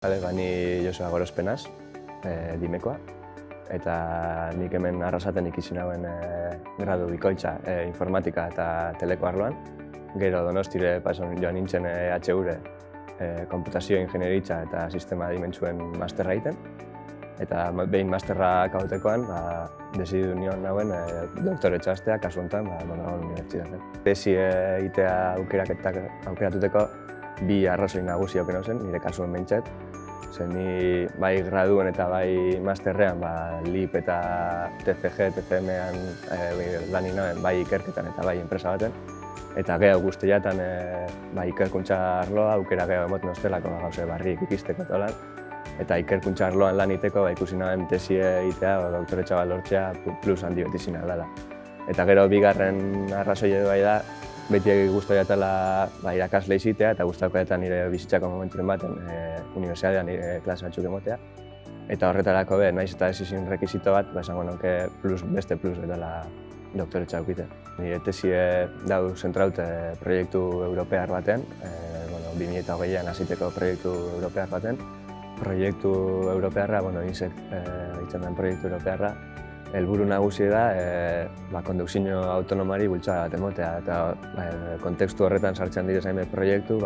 Ni Joseba Gorospenaz, Dimekoa, eta nik hemen Arrasaten ikasi nauen gradu bikoitza informatika eta teleko arloan. Gero Donostire joan nintzen EHUre konputazio ingenieritza eta sistema adimentsuen masterra egiten. Eta behin masterrak hautekoan, desidu nion nauen doktoretza hastea, kasu honetan, Mondragon Unibertsitatean. Tesi egitea aukeratuteko bi arrazoi nagusi auken zen, nire kasuen behintzat. Ni bai graduen eta bai masterrean LIP eta TFG, TFM-an lan nauen bai ikerketan eta bai enpresa baten. Eta gehiago guztiatan ikerkuntza arloa aukera gehiago emoten ostelako gauze barriek ikisteko eta lan. Eta ikerkuntza arloan lan iteko ikusi nauen tesi egitea o doktoretza bat lortzea plus handi beti zina dela. Eta gero bigarren arrazoi edo bai da, beti guztiatela irakasle izitea eta guztako nire bizitzako momenturen baten unibertsitatean nire klase batzuk emotea. Eta horretarako nahiz eta ez izin rekizito bat, esango nuke beste plus dela doktoretza aukitea. Nire tesi dau zentraut proiektu europear baten, 2020an hasiteko proiektu europear baten. Proiektu europearra, INSEC ditzen den proiektu europearra, helburu nagusi da kondukzio autonomari bultzada bat emotea. Eta kontekstu horretan sartzen dire zainbet proiektu,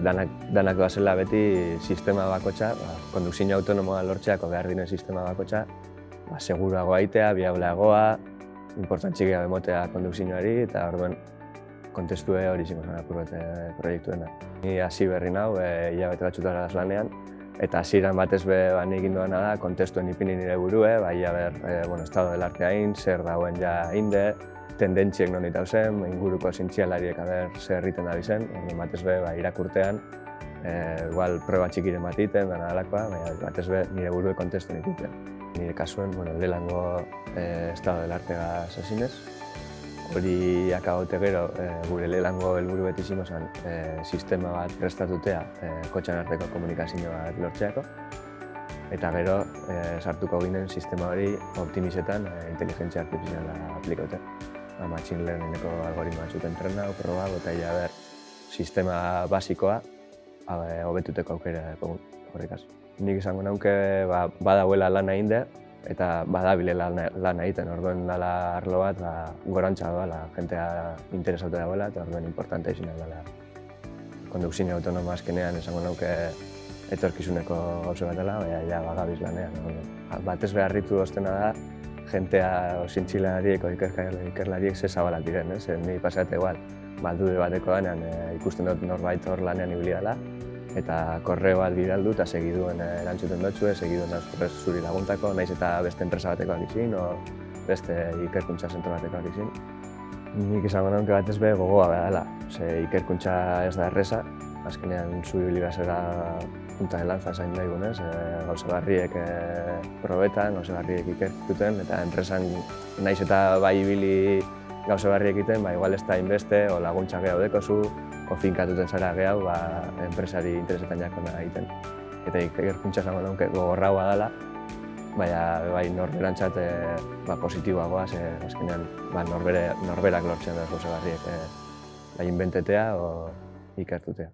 danak doazela beti sistema bakotxa, kondukzio autonomoa lortzeako behar dinen sistema bakotxa, seguruagoa aitea, biableagoa, importantzik gehiago emotea kondukzioari, eta orduan kontestu hori zingo zen apur bat proiektuena. Ni hasi berri nau, hilabete batzutara lanean, eta hasieran batez nik egin duena da, kontestuen ipini nire burue, estado del arte hain, zer dagoen ja inde, tendentziek non ditau zen, inguruko zintzialariek zer egiten dabi zen, batez irakurtean, igual proba txikiren bat egiten, dena dalakoa, batez nire burue kontestuen ikutea. Nire kasuen, lehenengo estado del artega zazinez. Hori akabote gero, gure lehenengo helburu beti izango zen sistema bat prestatutea kotxean arteko komunikazio bat lortzeako. Eta gero sartuko ginen sistema hori optimizetan inteligentzia artifiziala aplikautea. Machine learningeko algoritmo batzuk entrenatu, probatu eta sistema basikoa hobetuteko aukera horrekaz. Nik izango nauke badagoela lana egin eta badabile lan egiten, orduen dela arlo bat gorantza doala, jentea interesauta dagoela eta orduen importantea izan dela. Kondukzio autonomoa azkenean esango nauke etorkizuneko gauze bat dela, bagabiz lanean. Batez beharritu doztena da, jentea zintzilariek o ikerlariek ze zabalak diren, ni pasate igual, dude bateko denean ikusten dut norbait hor lanean ibili dela, eta korreo bat bidaldu eta segiduen erantzuten dutxue, segiduen aurrez zuri laguntako, nahiz eta beste enpresa batekoak izin, o beste ikerkuntza zentro batekoak izin. Nik izango nuke batez gogoa dela, ikerkuntza ez da erreza, azkenean zu ibili bazera punta de lanza zain daigunez, gauza barriek probetan, gauza barriek ikertuten, eta enpresan nahiz eta ibili gauza barriek egiten, igual ez da inbeste, o laguntza gehiago dekozu, o finkatuten zara gehiago, enpresari interesetan jakona egiten. Eta ikerkuntza zango nuke gogorragoa dela, baina norberantzat positiboagoa, azkenean norberak lortzen da gauza barriek inbentetea o ikertutea.